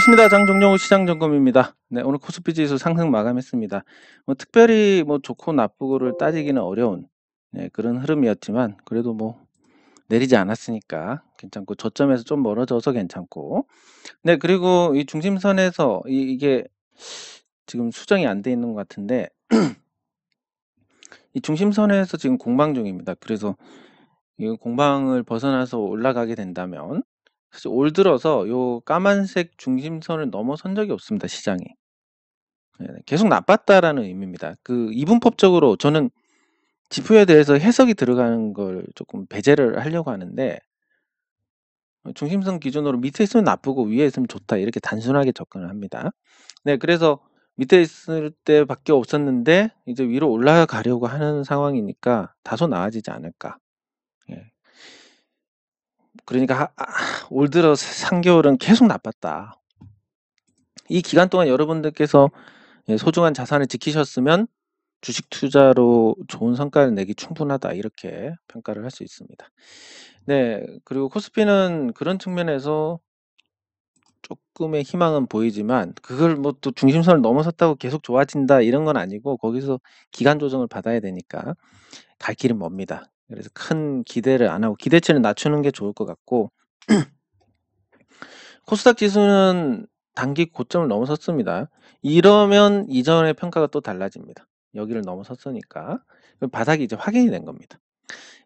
반갑습니다. 장종영우 시장점검입니다. 네, 오늘 코스피 지수 상승 마감했습니다. 특별히 좋고 나쁘고를 따지기는 어려운 그런 흐름이었지만 그래도 내리지 않았으니까 괜찮고 저점에서 좀 멀어져서 괜찮고 네, 그리고 이 중심선에서 이게 지금 수정이 안 돼 있는 것 같은데 이 중심선에서 지금 공방 중입니다. 그래서 이 공방을 벗어나서 올라가게 된다면 사실 올 들어서 요 까만색 중심선을 넘어선 적이 없습니다. 시장이. 계속 나빴다라는 의미입니다. 그 이분법적으로 저는 지표에 대해서 해석이 들어가는 걸 조금 배제를 하려고 하는데 중심선 기준으로 밑에 있으면 나쁘고 위에 있으면 좋다 이렇게 단순하게 접근을 합니다. 네, 그래서 밑에 있을 때밖에 없었는데 이제 위로 올라가려고 하는 상황이니까 다소 나아지지 않을까. 예. 그러니까 올 들어 3개월은 계속 나빴다. 이 기간 동안 여러분들께서 소중한 자산을 지키셨으면 주식 투자로 좋은 성과를 내기 충분하다 이렇게 평가를 할 수 있습니다. 네, 그리고 코스피는 그런 측면에서 조금의 희망은 보이지만 그걸 또 중심선을 넘어섰다고 계속 좋아진다 이런 건 아니고 거기서 기간 조정을 받아야 되니까 갈 길은 멉니다. 그래서 큰 기대를 안 하고 기대치를 낮추는 게 좋을 것 같고 코스닥 지수는 단기 고점을 넘어섰습니다. 이러면 이전의 평가가 또 달라집니다. 여기를 넘어섰으니까 바닥이 이제 확인이 된 겁니다.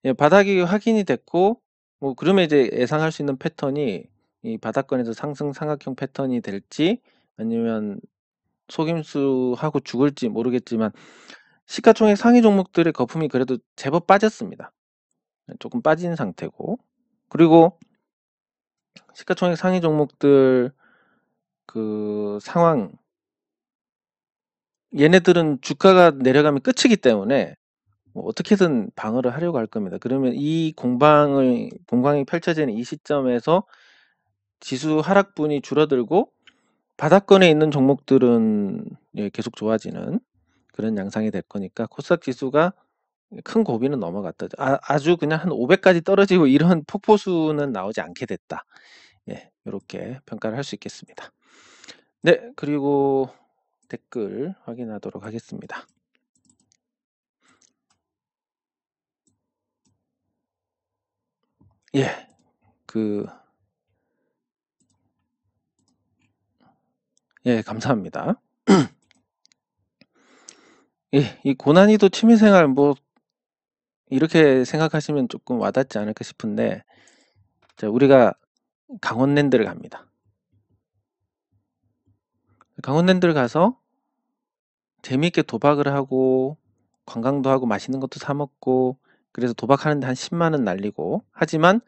예, 바닥이 확인이 됐고 그러면 이제 예상할 수 있는 패턴이 이 바닥권에서 상승 삼각형 패턴이 될지 아니면 속임수하고 죽을지 모르겠지만 시가총액 상위 종목들의 거품이 그래도 제법 빠졌습니다. 조금 빠진 상태고 그리고 시가총액 상위 종목들 그 상황 얘네들은 주가가 내려가면 끝이기 때문에 어떻게든 방어를 하려고 할 겁니다. 그러면 이 공방이 펼쳐지는 이 시점에서 지수 하락분이 줄어들고 바닥권에 있는 종목들은 계속 좋아지는 그런 양상이 될 거니까 코스닥 지수가 큰 고비는 넘어갔다. 아주 그냥 한 500까지 떨어지고 이런 폭포수는 나오지 않게 됐다. 예, 이렇게 평가를 할 수 있겠습니다. 네, 그리고 댓글 확인하도록 하겠습니다. 예, 예, 감사합니다. 예, 이 고난이도 취미생활 이렇게 생각하시면 조금 와닿지 않을까 싶은데 자, 우리가 강원랜드를 갑니다. 강원랜드를 가서 재미있게 도박을 하고 관광도 하고 맛있는 것도 사 먹고 그래서 도박하는데 한 10만 원 날리고 하지만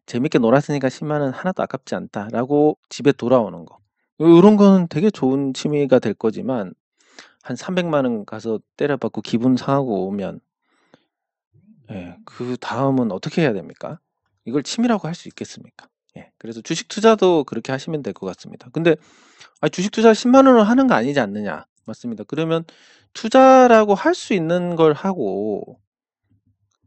재밌게 놀았으니까 10만 원 하나도 아깝지 않다라고 집에 돌아오는 거. 이런 거는 되게 좋은 취미가 될 거지만 한 300만 원 가서 때려받고 기분 상하고 오면 예, 그 다음은 어떻게 해야 됩니까? 이걸 취미라고 할 수 있겠습니까? 예, 그래서 주식 투자도 그렇게 하시면 될 것 같습니다. 근데 주식 투자 10만 원을 하는 거 아니지 않느냐? 맞습니다. 그러면 투자라고 할 수 있는 걸 하고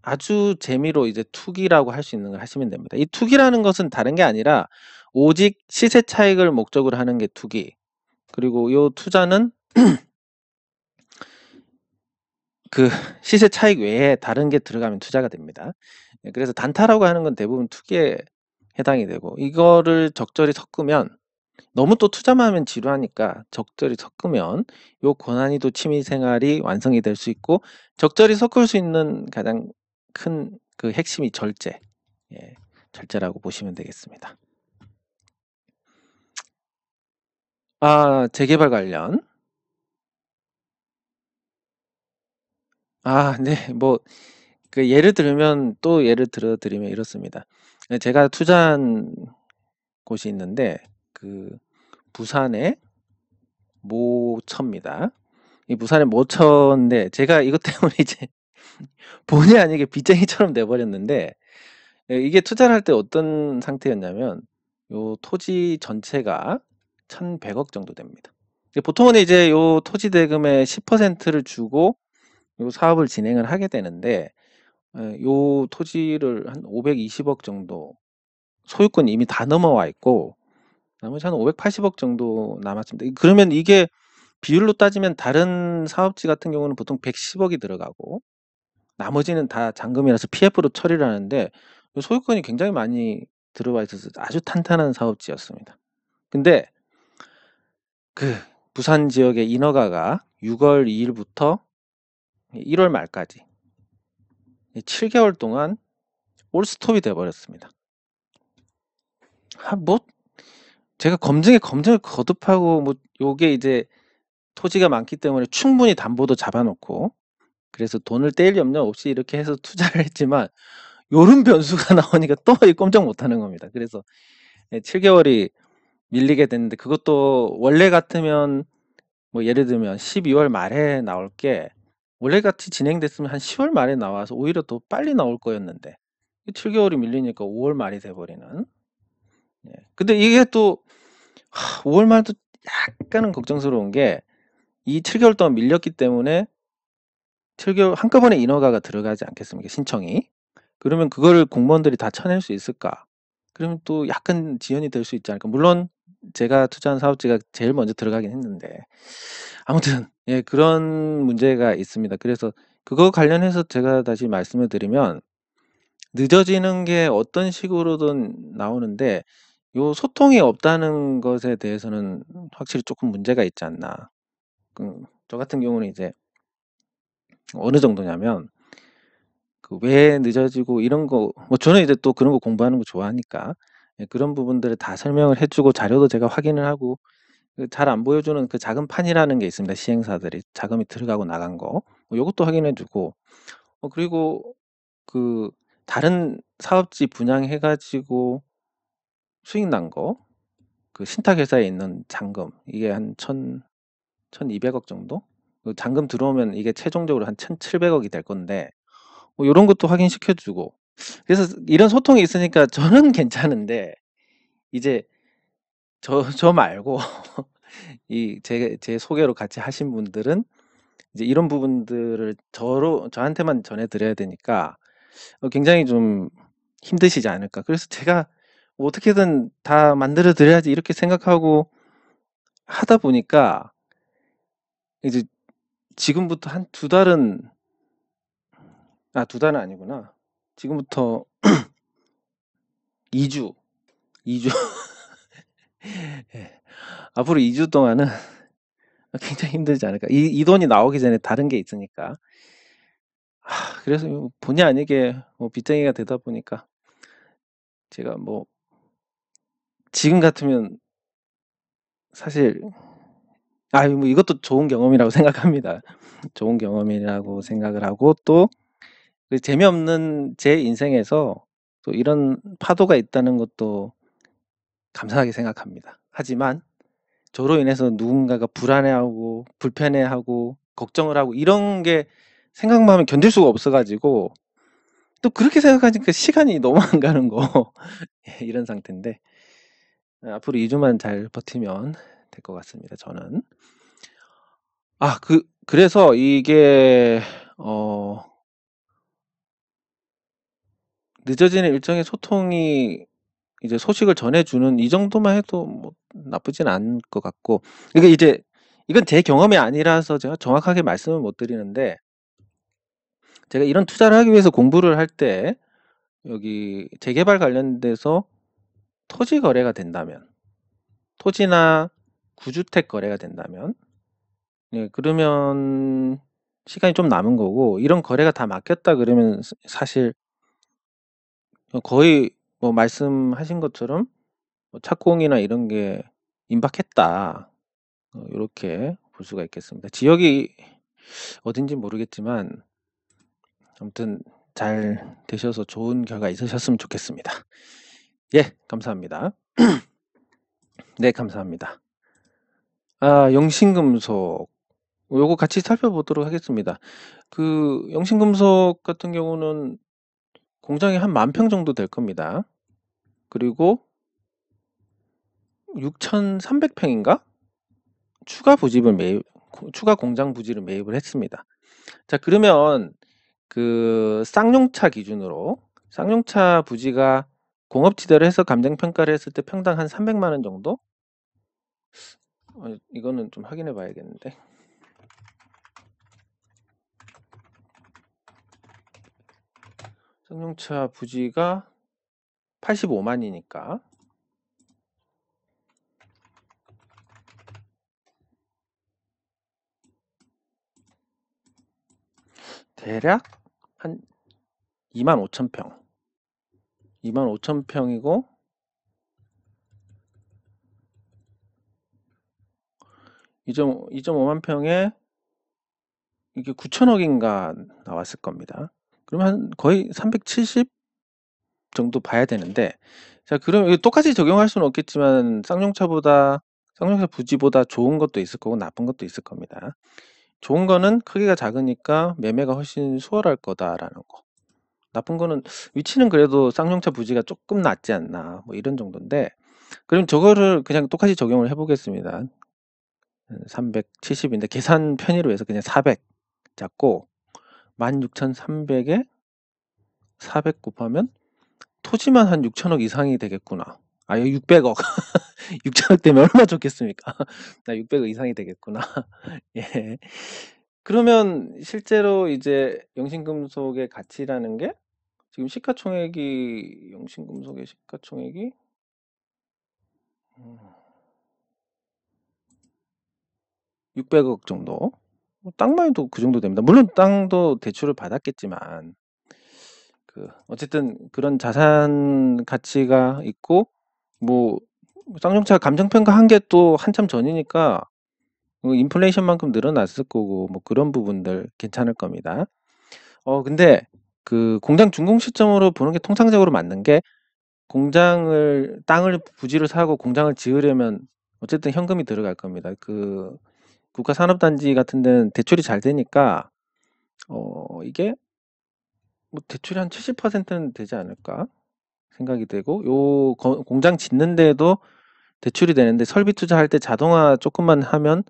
아주 재미로 이제 투기라고 할 수 있는 걸 하시면 됩니다. 이 투기라는 것은 다른 게 아니라 오직 시세 차익을 목적으로 하는 게 투기. 그리고 요 투자는 그 시세 차익 외에 다른 게 들어가면 투자가 됩니다. 그래서 단타라고 하는 건 대부분 투기에 해당이 되고 이거를 적절히 섞으면 너무 또 투자만 하면 지루하니까 적절히 섞으면 요 고난이도 취미 생활이 완성이 될 수 있고 적절히 섞을 수 있는 가장 큰 그 핵심이 절제. 예, 절제라고 보시면 되겠습니다. 재개발 관련. 네. 그 예를 들면 또 예를 들어 드리면 이렇습니다. 제가 투자한 곳이 있는데 그 부산의 모처입니다. 이 부산의 모처인데 제가 이것 때문에 이제 본의 아니게 빚쟁이처럼 돼 버렸는데 이게 투자를 할 때 어떤 상태였냐면 요 토지 전체가 1,100억 정도 됩니다. 보통은 이제 요 토지 대금의 10%를 주고 요 사업을 진행을 하게 되는데 요 토지를 한 520억 정도 소유권이 이미 다 넘어와 있고 나머지 한 580억 정도 남았습니다. 그러면 이게 비율로 따지면 다른 사업지 같은 경우는 보통 110억이 들어가고 나머지는 다 잔금이라서 PF로 처리를 하는데 소유권이 굉장히 많이 들어와 있어서 아주 탄탄한 사업지였습니다. 근데 그 부산 지역의 인허가가 6월 2일부터 1월 말까지 7개월 동안 올스톱이 돼버렸습니다. 뭐 제가 검증을 거듭하고 뭐 요게 이제 토지가 많기 때문에 충분히 담보도 잡아놓고 그래서 돈을 떼일 염려 없이 이렇게 해서 투자를 했지만 요런 변수가 나오니까 또 꼼짝 못하는 겁니다. 그래서 7개월이 밀리게 됐는데 그것도 원래 같으면 뭐 예를 들면 12월 말에 나올 게 원래 같이 진행됐으면 한 10월 말에 나와서 오히려 더 빨리 나올 거였는데 7개월이 밀리니까 5월 말이 돼버리는. 근데 이게 또 5월 말도 약간은 걱정스러운 게 이 7개월 동안 밀렸기 때문에 7개월 한꺼번에 인허가가 들어가지 않겠습니까? 신청이. 그러면 그거를 공무원들이 다 쳐낼 수 있을까? 그러면 또 약간 지연이 될 수 있지 않을까? 물론 제가 투자한 사업지가 제일 먼저 들어가긴 했는데 아무튼 그런 문제가 있습니다. 그래서 그거 관련해서 제가 다시 말씀을 드리면 늦어지는 게 어떤 식으로든 나오는데 요 소통이 없다는 것에 대해서는 확실히 조금 문제가 있지 않나. 저 같은 경우는 이제 어느 정도냐면 그 왜 늦어지고 이런 거 뭐 저는 이제 또 그런 거 공부하는 거 좋아하니까 그런 부분들을 다 설명을 해주고 자료도 제가 확인을 하고 잘 안 보여주는 그 자금 판이라는 게 있습니다. 시행사들이 자금이 들어가고 나간 거 요것도 확인해주고 그리고 그 다른 사업지 분양해가지고 수익 난 거 그 신탁회사에 있는 잔금 이게 한 1200억 정도? 그 잔금 들어오면 이게 최종적으로 한 1700억이 될 건데 뭐 요런 것도 확인시켜주고 그래서 이런 소통이 있으니까 저는 괜찮은데 이제 저 말고 이 제 소개로 같이 하신 분들은 이제 이런 부분들을 저한테만 전해드려야 되니까 굉장히 좀 힘드시지 않을까. 그래서 제가 뭐 어떻게든 다 만들어 드려야지 이렇게 생각하고 하다 보니까 이제 지금부터 한 2달은 두 달은 아니구나. 지금부터 2주 예. 앞으로 2주 동안은 굉장히 힘들지 않을까. 이 돈이 나오기 전에 다른 게 있으니까. 그래서 본의 아니게 뭐 빚쟁이가 되다 보니까 제가 뭐 지금 같으면 사실 뭐 이것도 좋은 경험이라고 생각합니다. 좋은 경험이라고 생각을 하고 또 그 재미없는 제 인생에서 또 이런 파도가 있다는 것도 감사하게 생각합니다. 하지만 저로 인해서 누군가가 불안해하고 불편해하고 걱정을 하고 이런 게 생각만 하면 견딜 수가 없어가지고 또 그렇게 생각하니까 시간이 너무 안 가는 거 이런 상태인데 앞으로 2주만 잘 버티면 될 것 같습니다. 저는 그래서 이게 늦어지는 일정의 소통이 이제 소식을 전해주는 이 정도만 해도 뭐 나쁘진 않을 것 같고 이건 제 경험이 아니라서 제가 정확하게 말씀을 못 드리는데 제가 이런 투자를 하기 위해서 공부를 할 때 여기 재개발 관련돼서 토지 거래가 된다면 토지나 구주택 거래가 된다면 그러면 시간이 좀 남은 거고 이런 거래가 다 막혔다 그러면 사실 거의 뭐 말씀하신 것처럼 착공이나 이런 게 임박했다 이렇게 볼 수가 있겠습니다. 지역이 어딘지 모르겠지만 아무튼 잘 되셔서 좋은 결과 있으셨으면 좋겠습니다. 예, 감사합니다. 네, 감사합니다. 영신금속 요거 같이 살펴보도록 하겠습니다. 그 영신금속 같은 경우는 공장이 한 10,000평 정도 될 겁니다. 그리고 6,300평인가? 추가 공장 부지를 매입을 했습니다. 자, 그러면 그 쌍용차 기준으로 쌍용차 부지가 공업지대로 해서 감정평가를 했을 때 평당 한 300만 원 정도? 이거는 좀 확인해 봐야겠는데. 쌍용차 부지가 85만이니까 대략 한 25,000평. 25,000평이고 2.5만 평에 이게 9천억인가 나왔을 겁니다. 그러면 거의 370 정도 봐야 되는데, 자, 그럼 이거 똑같이 적용할 수는 없겠지만 쌍용차 부지보다 좋은 것도 있을 거고 나쁜 것도 있을 겁니다. 좋은 거는 크기가 작으니까 매매가 훨씬 수월할 거다라는 거. 나쁜 거는 위치는 그래도 쌍용차 부지가 조금 낫지 않나, 뭐 이런 정도인데, 그럼 저거를 그냥 똑같이 적용을 해보겠습니다. 370인데 계산 편의로 해서 그냥 400 잡고 16,300에 400 곱하면 토지만 한 6천억 이상이 되겠구나. 아, 여기 600억. 6천억 되면 얼마나 좋겠습니까? 나 600억 이상이 되겠구나. 예. 그러면 실제로 이제 영신금속의 가치라는 게 지금 영신금속의 시가총액이 600억 정도? 땅만 해도 그 정도 됩니다. 물론 땅도 대출을 받았겠지만 어쨌든 그런 자산 가치가 있고, 뭐 쌍용차 감정평가 한 게 또 한참 전이니까 인플레이션만큼 늘어났을 거고, 뭐 그런 부분들 괜찮을 겁니다. 근데 그 공장 준공 시점으로 보는 게 통상적으로 맞는 게, 땅을 부지를 사고 공장을 지으려면 어쨌든 현금이 들어갈 겁니다. 그 국가산업단지 같은 데는 대출이 잘 되니까 이게 뭐 대출이 한 70%는 되지 않을까 생각이 되고, 공장 짓는 데에도 대출이 되는데 설비 투자할 때 자동화 조금만 하면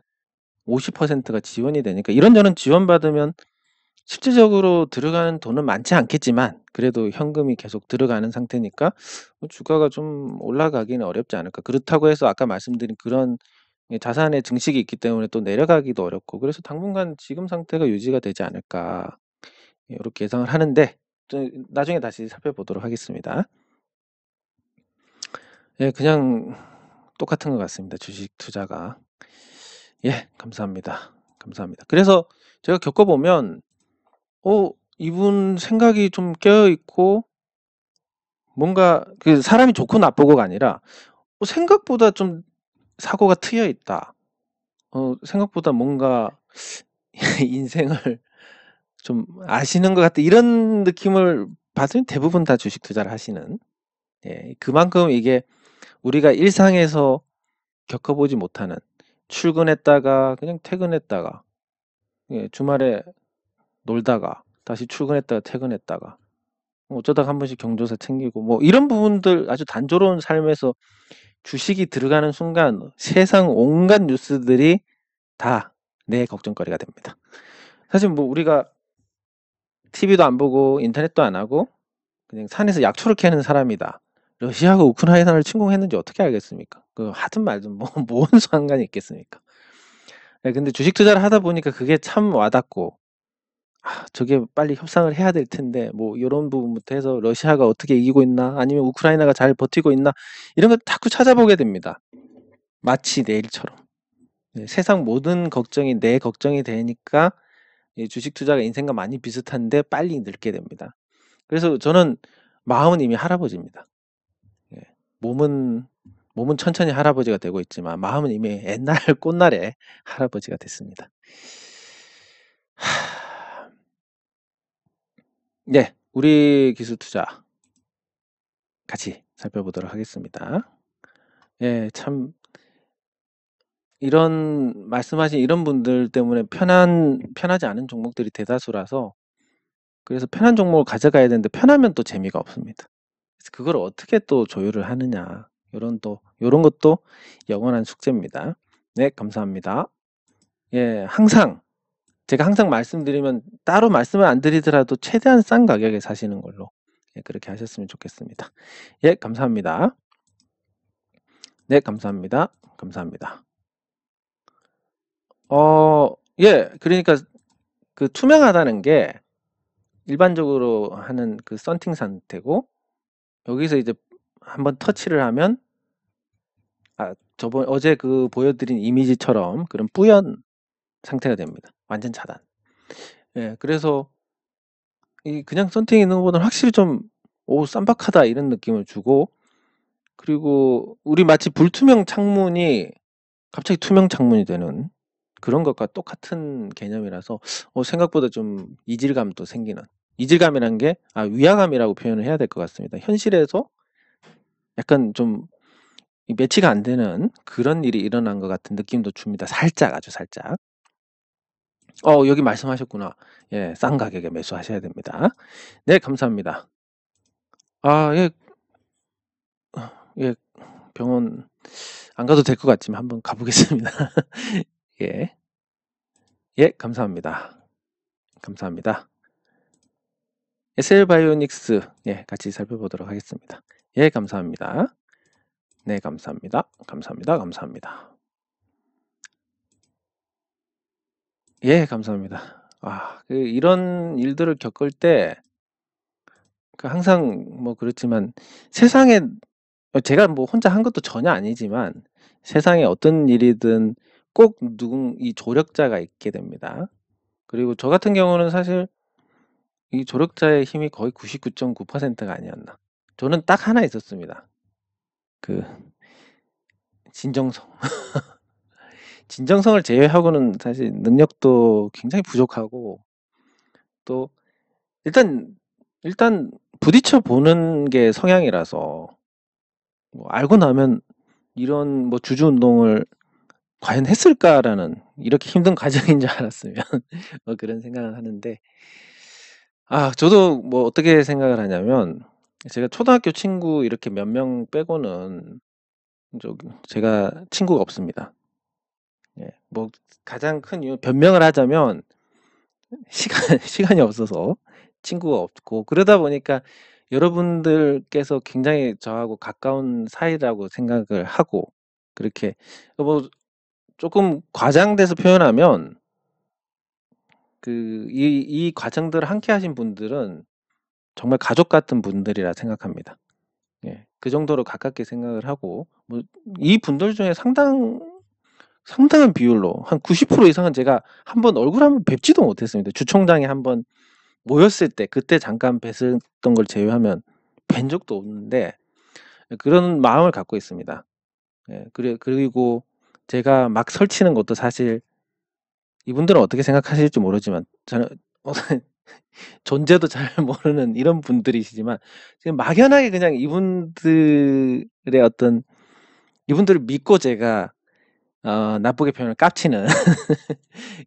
50%가 지원이 되니까 이런저런 지원받으면 실질적으로 들어가는 돈은 많지 않겠지만 그래도 현금이 계속 들어가는 상태니까 주가가 좀 올라가기는 어렵지 않을까. 그렇다고 해서 아까 말씀드린 그런 자산의 증식이 있기 때문에 또 내려가기도 어렵고, 그래서 당분간 지금 상태가 유지가 되지 않을까 이렇게 예상을 하는데, 나중에 다시 살펴보도록 하겠습니다. 예, 그냥 똑같은 것 같습니다. 주식 투자가. 예, 감사합니다. 감사합니다. 그래서 제가 겪어보면 이분 생각이 좀 깨어있고, 뭔가 그 사람이 좋고 나쁘고가 아니라 생각보다 좀 사고가 트여 있다. 생각보다 뭔가 인생을 좀 아시는 것 같다. 이런 느낌을 받으면 대부분 다 주식 투자를 하시는. 예, 그만큼 이게 우리가 일상에서 겪어보지 못하는, 출근했다가 그냥 퇴근했다가, 예, 주말에 놀다가 다시 출근했다가 퇴근했다가, 어쩌다가 한 번씩 경조사 챙기고, 뭐 이런 부분들, 아주 단조로운 삶에서 주식이 들어가는 순간 세상 온갖 뉴스들이 다 내 걱정거리가 됩니다. 사실 뭐 우리가 TV도 안 보고 인터넷도 안 하고 그냥 산에서 약초를 캐는 사람이다, 러시아가 우크라이나를 침공했는지 어떻게 알겠습니까? 하든 말든 뭔 상관이 있겠습니까? 네, 근데 주식 투자를 하다 보니까 그게 참 와닿고, 저게 빨리 협상을 해야 될 텐데, 뭐 이런 부분부터 해서 러시아가 어떻게 이기고 있나, 아니면 우크라이나가 잘 버티고 있나, 이런 걸 자꾸 찾아보게 됩니다. 마치 내 일처럼. 네, 세상 모든 걱정이 내 걱정이 되니까 주식 투자가 인생과 많이 비슷한데 빨리 늙게 됩니다. 그래서 저는 마음은 이미 할아버지입니다. 예, 몸은 천천히 할아버지가 되고 있지만 마음은 이미 옛날 꽃날의 할아버지가 됐습니다. 네, 우리 기술 투자 같이 살펴보도록 하겠습니다. 예, 참 이런 말씀하신 이런 분들 때문에 편하지 않은 종목들이 대다수라서, 그래서 편한 종목을 가져가야 되는데 편하면 또 재미가 없습니다. 그래서 그걸 어떻게 또 조율을 하느냐, 요런 것도 영원한 숙제입니다. 네, 감사합니다. 예, 제가 항상 말씀드리면 따로 말씀을 안 드리더라도 최대한 싼 가격에 사시는 걸로, 예, 그렇게 하셨으면 좋겠습니다. 예, 감사합니다. 네, 감사합니다. 감사합니다. 예. 그러니까 그 투명하다는 게 일반적으로 하는 그 썬팅 상태고, 여기서 이제 한번 터치를 하면, 어제 그 보여드린 이미지처럼 그런 뿌연 상태가 됩니다. 완전 차단. 예. 그래서 이 그냥 썬팅 있는 것보다는 확실히 좀, 오, 쌈박하다 이런 느낌을 주고, 그리고 우리 마치 불투명 창문이 갑자기 투명 창문이 되는 그런 것과 똑같은 개념이라서 생각보다 좀 이질감도 생기는, 이질감이란 게 위화감이라고 표현을 해야 될 것 같습니다. 현실에서 약간 좀 매치가 안 되는 그런 일이 일어난 것 같은 느낌도 줍니다. 살짝, 아주 살짝. 여기 말씀하셨구나. 예, 싼 가격에 매수하셔야 됩니다. 네, 감사합니다. 예, 예, 병원 안 가도 될 것 같지만 한번 가보겠습니다. 예, 예, 감사합니다. 감사합니다. SL바이오닉스, 예, 같이 살펴보도록 하겠습니다. 예, 감사합니다. 네, 감사합니다. 감사합니다. 감사합니다. 예, 감사합니다. 이런 일들을 겪을 때, 항상 뭐 그렇지만, 세상에, 제가 뭐 혼자 한 것도 전혀 아니지만, 세상에 어떤 일이든 꼭 이 조력자가 있게 됩니다. 그리고 저 같은 경우는 사실 이 조력자의 힘이 거의 99.9%가 아니었나. 저는 딱 하나 있었습니다. 그, 진정성. 진정성을 제외하고는 사실 능력도 굉장히 부족하고, 또 일단 부딪혀 보는 게 성향이라서, 뭐 알고 나면 이런 뭐 주주 운동을 과연 했을까라는, 이렇게 힘든 과정인 줄 알았으면 뭐 그런 생각을 하는데, 저도 뭐 어떻게 생각을 하냐면, 제가 초등학교 친구 이렇게 몇 명 빼고는 제가 친구가 없습니다. 예, 뭐 가장 큰 이유, 변명을 하자면 시간이 없어서 친구가 없고, 그러다 보니까 여러분들께서 굉장히 저하고 가까운 사이라고 생각을 하고, 그렇게 뭐 조금 과장돼서 표현하면 이 과정들을 함께 하신 분들은 정말 가족 같은 분들이라 생각합니다. 예, 그 정도로 가깝게 생각을 하고, 뭐 이 분들 중에 상당한 비율로 한 90% 이상은 제가 한번 얼굴 한번 뵙지도 못했습니다. 주총장에 한번 모였을 때 그때 잠깐 뵀었던 걸 제외하면 뵌 적도 없는데, 그런 마음을 갖고 있습니다. 예, 그리고 제가 막 설치는 것도 사실 이분들은 어떻게 생각하실지 모르지만, 저는 존재도 잘 모르는 이런 분들이시지만, 지금 막연하게 그냥 이분들의 이분들을 믿고 제가 나쁘게 표현을 깝치는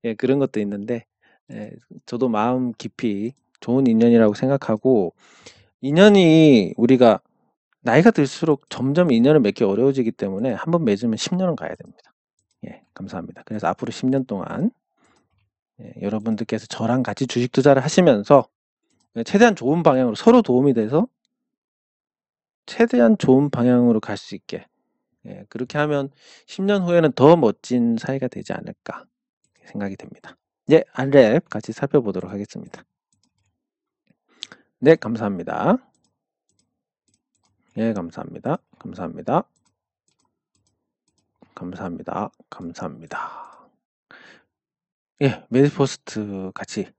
예, 그런 것도 있는데, 예, 저도 마음 깊이 좋은 인연이라고 생각하고, 인연이 우리가 나이가 들수록 점점 인연을 맺기 어려워지기 때문에 한번 맺으면 10년은 가야 됩니다. 예, 감사합니다. 그래서 앞으로 10년 동안 여러분들께서 저랑 같이 주식 투자를 하시면서 최대한 좋은 방향으로 서로 도움이 돼서 최대한 좋은 방향으로 갈 수 있게, 그렇게 하면 10년 후에는 더 멋진 사이가 되지 않을까 생각이 됩니다. 예, 안랩 같이 살펴보도록 하겠습니다. 네, 감사합니다. 예, 감사합니다. 감사합니다. 감사합니다. 감사합니다. 예, 메디포스트 같이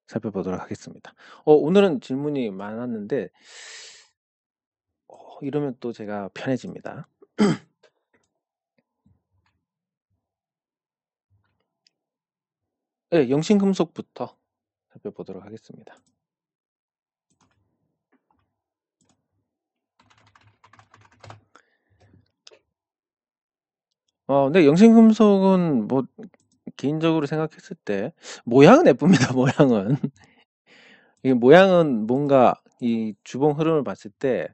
살펴보도록 하겠습니다. 오늘은 질문이 많았는데, 이러면 또 제가 편해집니다. 예, 영신금속부터 살펴보도록 하겠습니다. 네, 영신금속은 뭐 개인적으로 생각했을 때 모양은 예쁩니다. 모양은 이게 모양은 뭔가 이 주봉 흐름을 봤을 때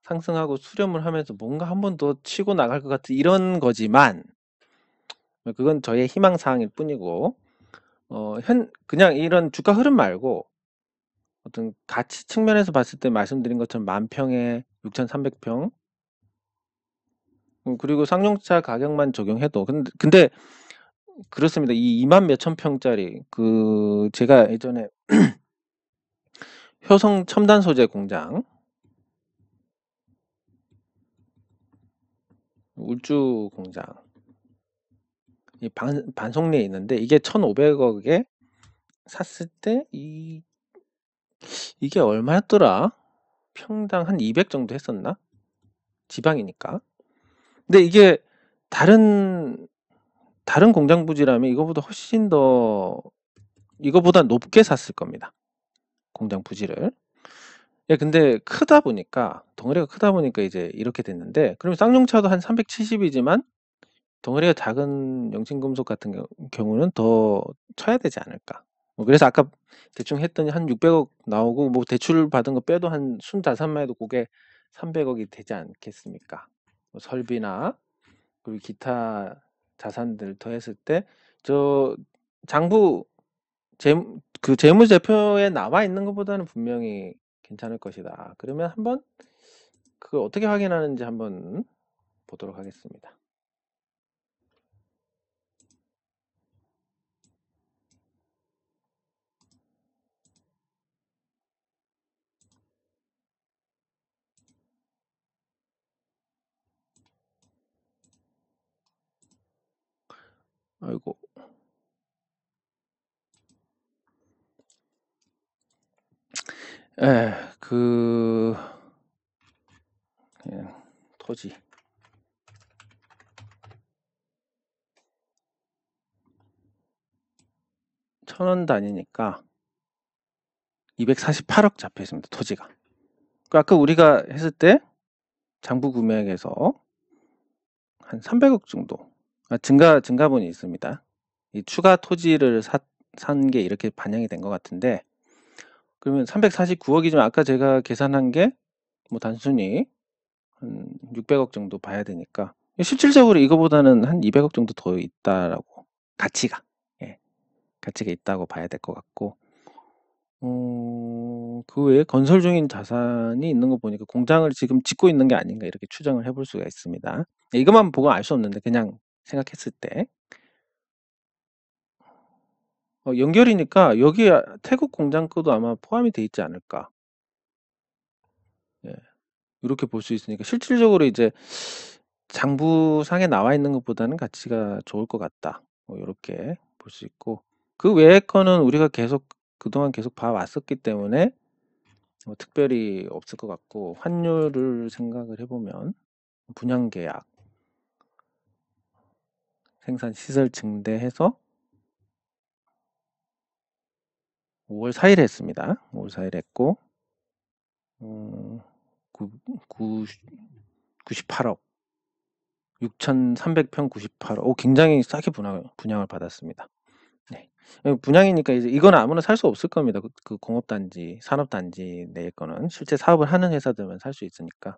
상승하고 수렴을 하면서 뭔가 한 번 더 치고 나갈 것 같은 이런 거지만, 그건 저의 희망사항일 뿐이고, 그냥 이런 주가 흐름 말고 어떤 가치 측면에서 봤을 때 말씀드린 것처럼 10,000평에 6,300평, 그리고 쌍용차 가격만 적용해도, 근데 그렇습니다. 이 2만 몇천 평짜리 제가 예전에 효성 첨단 소재 공장 울주 공장 이 반송리에 있는데 이게 1,500억에 샀을 때 이게 얼마였더라? 평당 한 200 정도 했었나? 지방이니까. 근데 이게 다른 공장 부지라면 이거보다 훨씬 더 이거보다 높게 샀을 겁니다. 공장 부지를. 예, 근데 덩어리가 크다 보니까 이제 이렇게 됐는데, 그러면 쌍용차도 한 370이지만 덩어리가 작은 영신금속 같은 경우는 더 쳐야 되지 않을까. 그래서 아까 대충 했더니 한 600억 나오고, 뭐 대출 받은 거 빼도 한 순자산만 해도 그게 300억이 되지 않겠습니까? 뭐 설비나 그리고 기타 자산들 더했을 때 저 장부 재무제표에 나와 있는 것보다는 분명히 괜찮을 것이다. 그러면 한번 그걸 어떻게 확인하는지 한번 보도록 하겠습니다. 아이고. 예, 예, 토지. 1,000원 단위니까 248억 잡혀 있습니다. 토지가. 아까 우리가 했을 때 장부 구매액에서 한 300억 정도 증가분이 있습니다. 이 추가 토지를 산 게 이렇게 반영이 된 것 같은데, 그러면 349억이지만 아까 제가 계산한 게 뭐 단순히 한 600억 정도 봐야 되니까 실질적으로 이거보다는 한 200억 정도 더 있다라고 가치가 예, 가치가 있다고 봐야 될 것 같고, 그 외에 건설 중인 자산이 있는 거 보니까 공장을 지금 짓고 있는 게 아닌가 이렇게 추정을 해볼 수가 있습니다. 이것만 보고 알 수 없는데 그냥 생각했을 때 연결이니까 여기에 태국 공장 거도 아마 포함이 돼 있지 않을까. 예, 이렇게 볼 수 있으니까 실질적으로 이제 장부상에 나와 있는 것보다는 가치가 좋을 것 같다. 이렇게 볼 수 있고, 그 외의 거는 우리가 그동안 계속 봐왔었기 때문에 뭐 특별히 없을 것 같고, 환율을 생각을 해보면 분양계약, 생산 시설 증대해서 5월 4일에 했습니다. 5월 4일에 했고 98억 6,300평 98억 굉장히 싸게 분양을 받았습니다. 네. 분양이니까 이제 이건 아무나 살 수 없을 겁니다. 그 공업단지, 산업단지 내 거는 실제 사업을 하는 회사들만 살 수 있으니까.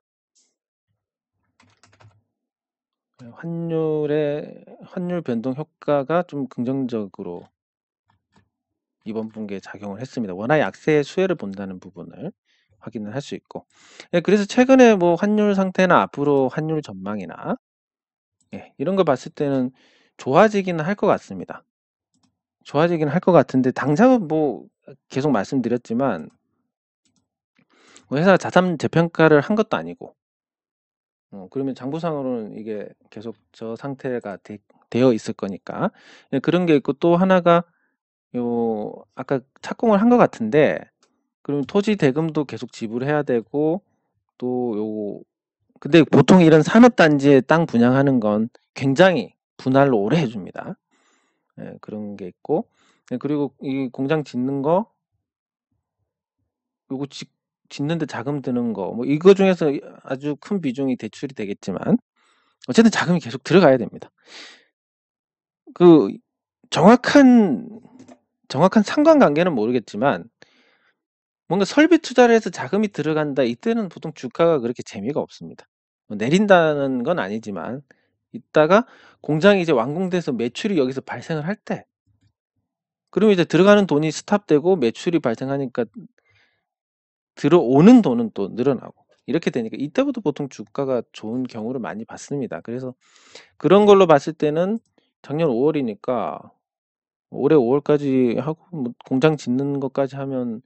환율 변동 효과가 좀 긍정적으로 이번 분기에 작용을 했습니다. 원화 약세의 수혜를 본다는 부분을 확인을 할 수 있고, 예, 그래서 최근에 뭐 환율 상태나 앞으로 환율 전망이나 이런 거 봤을 때는 좋아지기는 할 것 같습니다. 좋아지긴 할 것 같은데 당장은 뭐 계속 말씀드렸지만 회사가 자산 재평가를 한 것도 아니고 그러면 장부상으로는 이게 계속 저 상태가 되어 있을 거니까 그런 게 있고, 또 하나가 아까 착공을 한 것 같은데 그럼 토지 대금도 계속 지불해야 되고, 또 근데 보통 이런 산업단지에 땅 분양하는 건 굉장히 분할로 오래 해줍니다. 그런 게 있고, 그리고 이 공장 짓는 거 요거 짓는데 자금 드는 거 뭐 이거 중에서 아주 큰 비중이 대출이 되겠지만 어쨌든 자금이 계속 들어가야 됩니다. 그 정확한 상관관계는 모르겠지만 뭔가 설비 투자를 해서 자금이 들어간다 이때는 보통 주가가 그렇게 재미가 없습니다. 내린다는 건 아니지만 이따가 공장이 이제 완공돼서 매출이 여기서 발생을 할 때, 그러면 이제 들어가는 돈이 스탑되고 매출이 발생하니까 들어오는 돈은 또 늘어나고 이렇게 되니까 이때부터 보통 주가가 좋은 경우를 많이 봤습니다. 그래서 그런 걸로 봤을 때는 작년 5월이니까 올해 5월까지 하고 뭐 공장 짓는 것까지 하면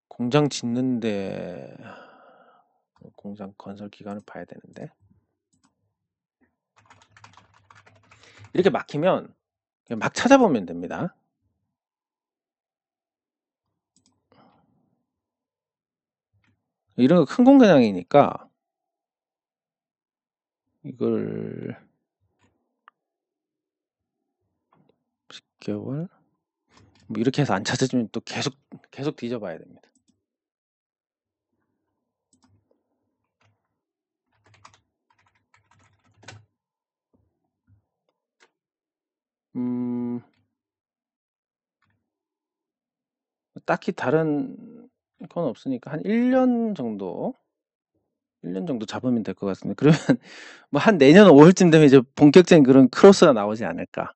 공장 짓는데 공장 건설 기간을 봐야 되는데 이렇게 막히면 그냥 막 찾아보면 됩니다. 이런 거 큰 공장이니까 이걸 10개월 뭐 이렇게 해서 안 찾아주면 또 계속 뒤져봐야 됩니다. 딱히 다른 건 없으니까 한 1년 정도 잡으면 될 것 같습니다. 그러면 뭐 한 내년 5월쯤 되면 이제 본격적인 그런 크로스가 나오지 않을까.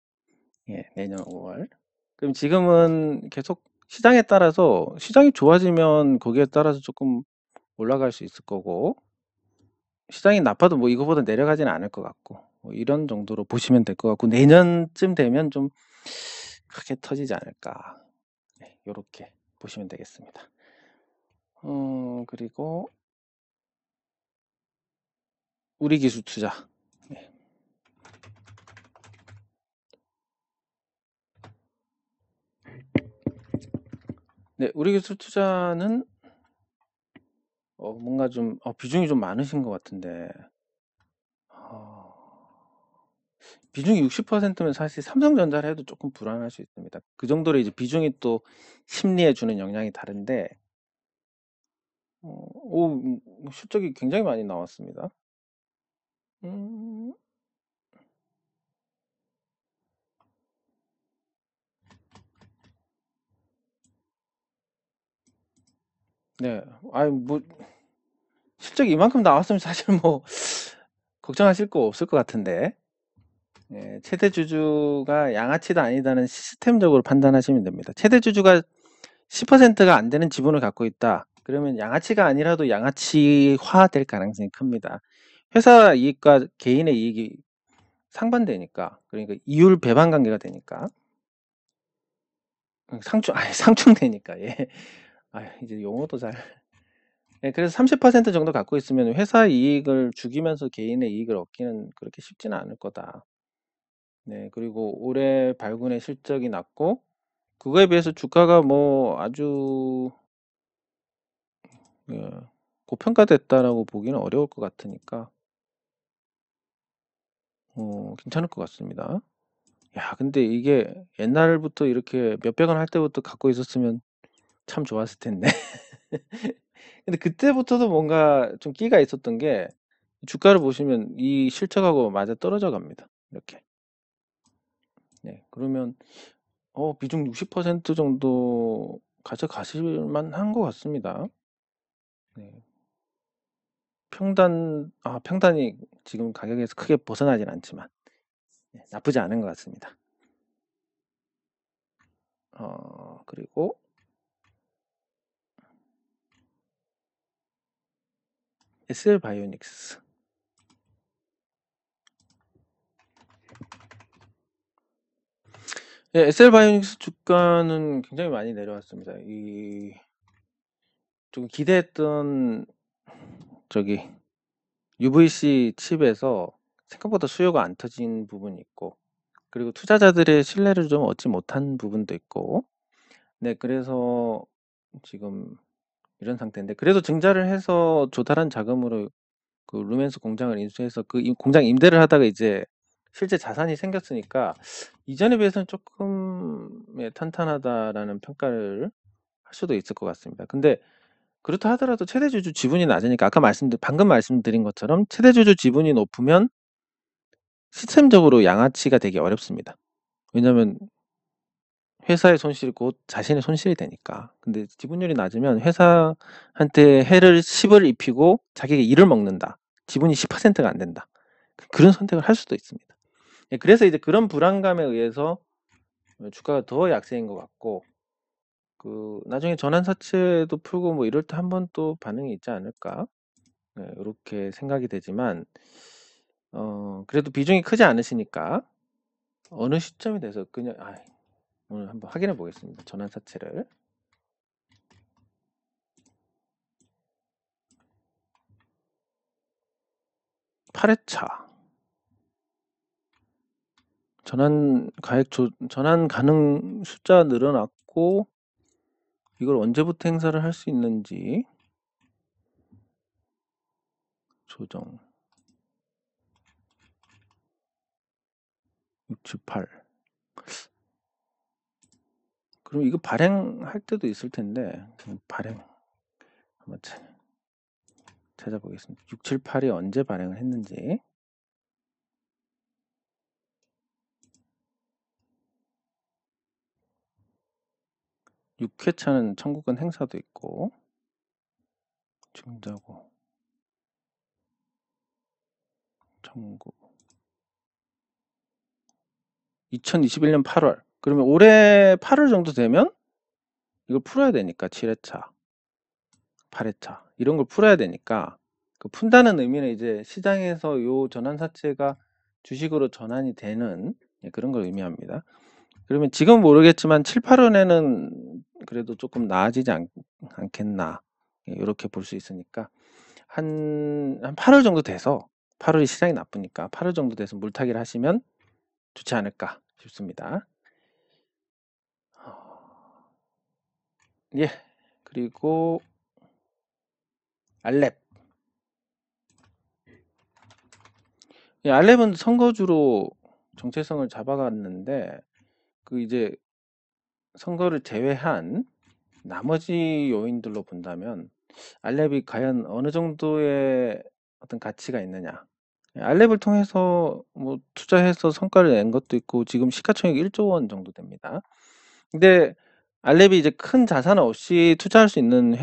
예, 내년 5월. 그럼 지금은 계속 시장에 따라서 시장이 좋아지면 거기에 따라서 조금 올라갈 수 있을 거고 시장이 나빠도 뭐 이거보다 내려가지는 않을 것 같고 뭐 이런 정도로 보시면 될 것 같고 내년쯤 되면 좀 크게 터지지 않을까. 네, 이렇게 보시면 되겠습니다. 그리고 우리 기술 투자. 네. 네, 우리 기술 투자는 뭔가 좀 비중이 좀 많으신 것 같은데 비중이 60%면 사실 삼성전자를 해도 조금 불안할 수 있습니다. 그 정도로 이제 비중이 또 심리에 주는 영향이 다른데 실적이 굉장히 많이 나왔습니다. 음, 네, 뭐 실적이 이만큼 나왔으면 사실 뭐 걱정하실 거 없을 것 같은데 예, 최대 주주가 양아치다 아니다는 시스템적으로 판단하시면 됩니다. 최대 주주가 10%가 안 되는 지분을 갖고 있다. 그러면 양아치가 아니라도 양아치화 될 가능성이 큽니다. 회사 이익과 개인의 이익이 상반되니까, 그러니까 이율 배반 관계가 되니까, 상충되니까, 예. 이제 용어도 잘. 예, 그래서 30% 정도 갖고 있으면 회사 이익을 죽이면서 개인의 이익을 얻기는 그렇게 쉽지는 않을 거다. 네, 그리고 올해 발군의 실적이 낮고, 그거에 비해서 주가가 뭐 아주 고평가됐다라고 보기는 어려울 것 같으니까 괜찮을 것 같습니다. 야, 근데 이게 옛날부터 이렇게 몇백 원 할 때부터 갖고 있었으면 참 좋았을 텐데. 근데 그때부터도 뭔가 좀 끼가 있었던 게 주가를 보시면 이 실적하고 맞아 떨어져 갑니다. 이렇게. 네, 그러면 비중 60% 정도 가져가실 만한 것 같습니다. 네. 평단이 지금 가격에서 크게 벗어나진 않지만 네, 나쁘지 않은 것 같습니다. 그리고 SL바이오닉스. 예, SL바이오닉스 주가는 굉장히 많이 내려왔습니다. 좀 기대했던 저기 UVC 칩에서 생각보다 수요가 안 터진 부분이 있고 그리고 투자자들의 신뢰를 좀 얻지 못한 부분도 있고 네, 그래서 지금 이런 상태인데 그래도 증자를 해서 조달한 자금으로 그 루멘스 공장을 인수해서 그 공장 임대를 하다가 이제 실제 자산이 생겼으니까 이전에 비해서는 조금 탄탄하다라는 평가를 할 수도 있을 것 같습니다. 근데 그렇다 하더라도 최대 주주 지분이 낮으니까 방금 말씀드린 것처럼 최대 주주 지분이 높으면 시스템적으로 양아치가 되기 어렵습니다. 왜냐하면 회사의 손실이 곧 자신의 손실이 되니까. 근데 지분율이 낮으면 회사한테 해를 10을 입히고 자기가 이를 먹는다. 지분이 10%가 안 된다. 그런 선택을 할 수도 있습니다. 예, 그래서 이제 그런 불안감에 의해서 주가가 더 약세인 것 같고 나중에 전환사채도 풀고 뭐 이럴 때 한 번 또 반응이 있지 않을까 이렇게 생각이 되지만 그래도 비중이 크지 않으시니까 어느 시점이 돼서 그냥 오늘 한번 확인해 보겠습니다. 전환사채를 8회차 전환 가능 숫자 늘어났고 이걸 언제부터 행사를 할 수 있는지 조정 68. 그럼 이거 발행할 때도 있을 텐데 발행 한번 찾아보겠습니다. 6, 7, 8이 언제 발행을 했는지. 6회차는 청구권 행사도 있고 증자고 청구 2021년 8월. 그러면 올해 8월 정도 되면 이걸 풀어야 되니까 7회차, 8회차 이런 걸 풀어야 되니까 그 푼다는 의미는 이제 시장에서 요 전환사채가 주식으로 전환이 되는 그런 걸 의미합니다. 그러면 지금 모르겠지만 7, 8월에는 그래도 조금 나아지지 않겠나 이렇게 볼 수 있으니까 한 8월 정도 돼서 8월이 시장이 나쁘니까 8월 정도 돼서 물타기를 하시면 좋지 않을까 싶습니다. 예, 그리고 알렙. 알렙은 선거주로 정체성을 잡아갔는데 그 이제 선거를 제외한 나머지 요인들로 본다면 알렙이 과연 어느 정도의 어떤 가치가 있느냐. 알렙을 통해서 뭐 투자해서 성과를 낸 것도 있고 지금 시가총액 1조 원 정도 됩니다. 근데 알렙이 이제 큰 자산 없이 투자할 수 있는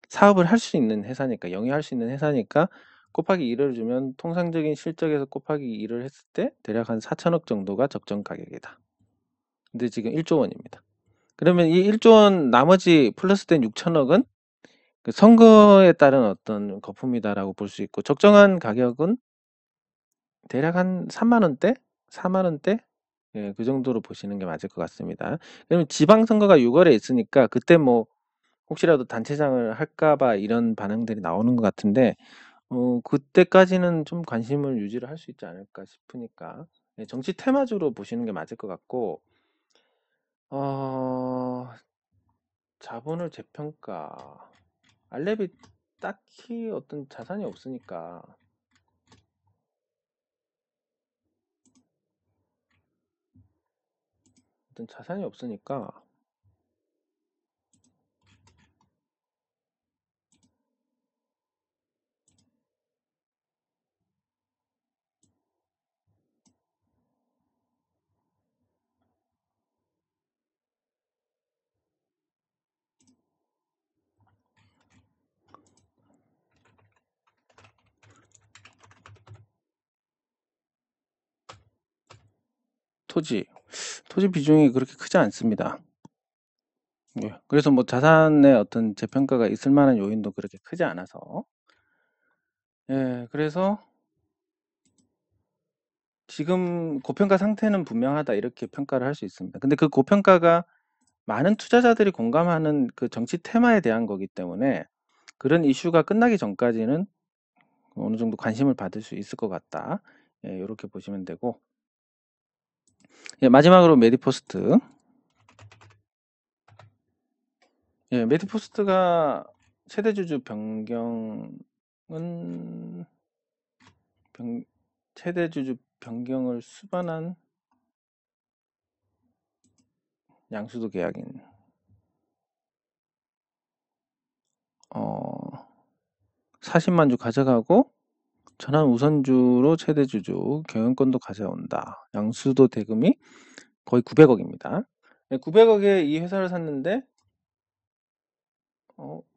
사업을 할 수 있는 회사니까, 영위할 수 있는 회사니까 곱하기 2를 주면 통상적인 실적에서 곱하기 2를 했을 때 대략 한 4천억 정도가 적정 가격이다. 근데 지금 1조 원입니다. 그러면 이 1조 원 나머지 플러스된 6천억은 그 선거에 따른 어떤 거품이다라고 볼 수 있고 적정한 가격은 대략 한 3만 원대, 4만 원대 그 정도로 보시는 게 맞을 것 같습니다. 그러면 지방선거가 6월에 있으니까 그때 뭐 혹시라도 단체장을 할까봐 이런 반응들이 나오는 것 같은데 그때까지는 좀 관심을 유지를 할 수 있지 않을까 싶으니까 정치 테마주로 보시는 게 맞을 것 같고 자본을 재평가 알렙이 딱히 어떤 자산이 없으니까 토지 비중이 그렇게 크지 않습니다. 그래서 뭐 자산의 어떤 재평가가 있을 만한 요인도 그렇게 크지 않아서 그래서 지금 고평가 상태는 분명하다 이렇게 평가를 할 수 있습니다. 근데 그 고평가가 많은 투자자들이 공감하는 그 정치 테마에 대한 거기 때문에 그런 이슈가 끝나기 전까지는 어느 정도 관심을 받을 수 있을 것 같다. 이렇게 보시면 되고 마지막으로 메디포스트. 메디포스트가 최대주주 변경은 최대주주 변경을 수반한 양수도 계약인 40만 주 가져가고 전환 우선주로 최대주주 경영권도 가져온다. 양수도 대금이 거의 900억입니다. 900억에 이 회사를 샀는데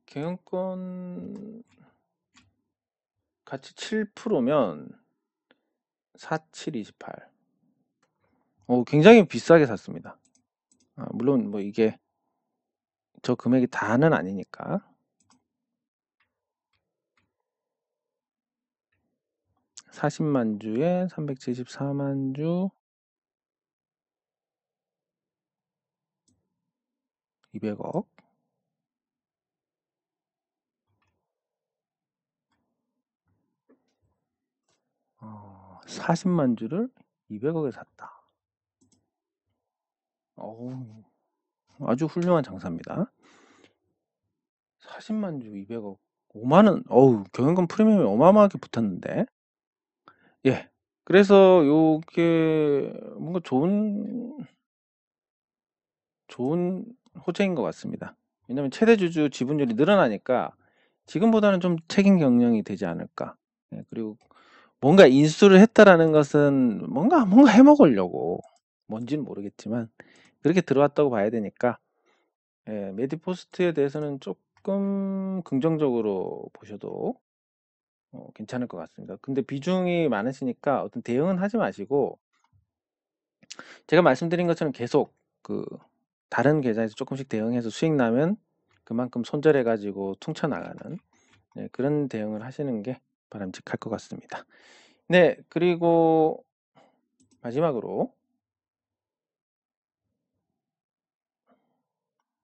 경영권 가치 7%면 4728. 굉장히 비싸게 샀습니다. 물론 뭐 이게 저 금액이 다는 아니니까. 40만 주에 374만 주 200억. 40만 주를 200억에 샀다. 아주 훌륭한 장사입니다. 40만 주 200억. 5만 원. 경영권 프리미엄이 어마어마하게 붙었는데. 예. 그래서 요게 뭔가 좋은 호재인 것 같습니다. 왜냐면 최대 주주 지분율이 늘어나니까 지금보다는 좀 책임 경영이 되지 않을까. 예, 그리고 뭔가 인수를 했다라는 것은 뭔가 해먹으려고 뭔지는 모르겠지만 그렇게 들어왔다고 봐야 되니까 메디포스트에 대해서는 조금 긍정적으로 보셔도 괜찮을 것 같습니다. 근데 비중이 많으시니까 어떤 대응은 하지 마시고 제가 말씀드린 것처럼 계속 그 다른 계좌에서 조금씩 대응해서 수익 나면 그만큼 손절해 가지고 퉁쳐나가는 그런 대응을 하시는 게 바람직할 것 같습니다. 네, 그리고 마지막으로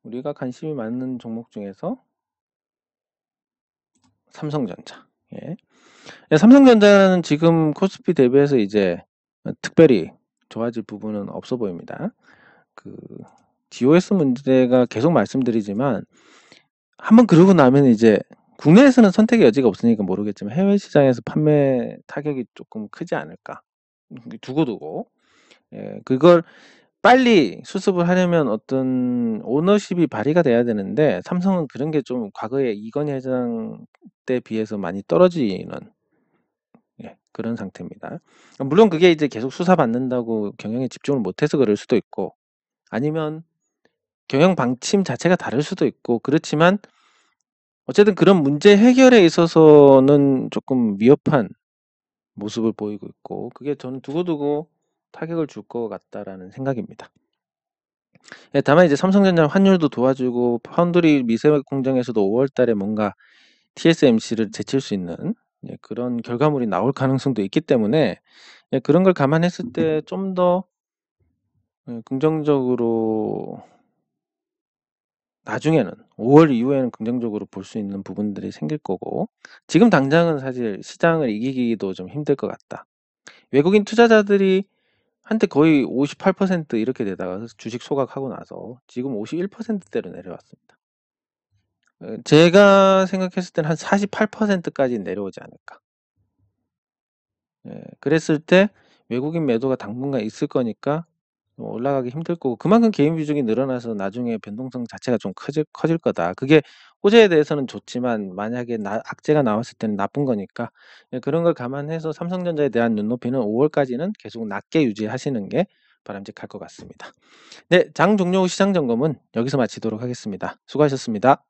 우리가 관심이 많은 종목 중에서 삼성전자. 예. 삼성전자는 지금 코스피 대비해서 이제 특별히 좋아질 부분은 없어 보입니다. 그 GOS 문제가 계속 말씀드리지만 한번 그러고 나면 이제 국내에서는 선택의 여지가 없으니까 모르겠지만 해외 시장에서 판매 타격이 조금 크지 않을까. 두고두고. 그걸 빨리 수습을 하려면 어떤 오너십이 발휘가 돼야 되는데 삼성은 그런 게 좀 과거에 이건희 회장 때 비해서 많이 떨어지는 그런 상태입니다. 물론 그게 이제 계속 수사받는다고 경영에 집중을 못해서 그럴 수도 있고 아니면 경영 방침 자체가 다를 수도 있고 그렇지만 어쨌든 그런 문제 해결에 있어서는 조금 미흡한 모습을 보이고 있고 그게 저는 두고두고 타격을 줄 것 같다라는 생각입니다. 다만 이제 삼성전자 환율도 도와주고 파운드리 미세 공정에서도 5월 달에 뭔가 TSMC를 제칠 수 있는 그런 결과물이 나올 가능성도 있기 때문에 그런 걸 감안했을 때 좀 더 긍정적으로 나중에는 5월 이후에는 긍정적으로 볼 수 있는 부분들이 생길 거고 지금 당장은 사실 시장을 이기기도 좀 힘들 것 같다. 외국인 투자자들이 한때 거의 58% 이렇게 되다가 주식 소각하고 나서 지금 51%대로 내려왔습니다. 제가 생각했을 때는 한 48%까지 내려오지 않을까. 그랬을 때 외국인 매도가 당분간 있을 거니까 올라가기 힘들 거고 그만큼 개인 비중이 늘어나서 나중에 변동성 자체가 좀 커질 거다. 그게 호재에 대해서는 좋지만 만약에 악재가 나왔을 때는 나쁜 거니까 그런 걸 감안해서 삼성전자에 대한 눈높이는 5월까지는 계속 낮게 유지하시는 게 바람직할 것 같습니다. 네, 장 종료 후 시장 점검은 여기서 마치도록 하겠습니다. 수고하셨습니다.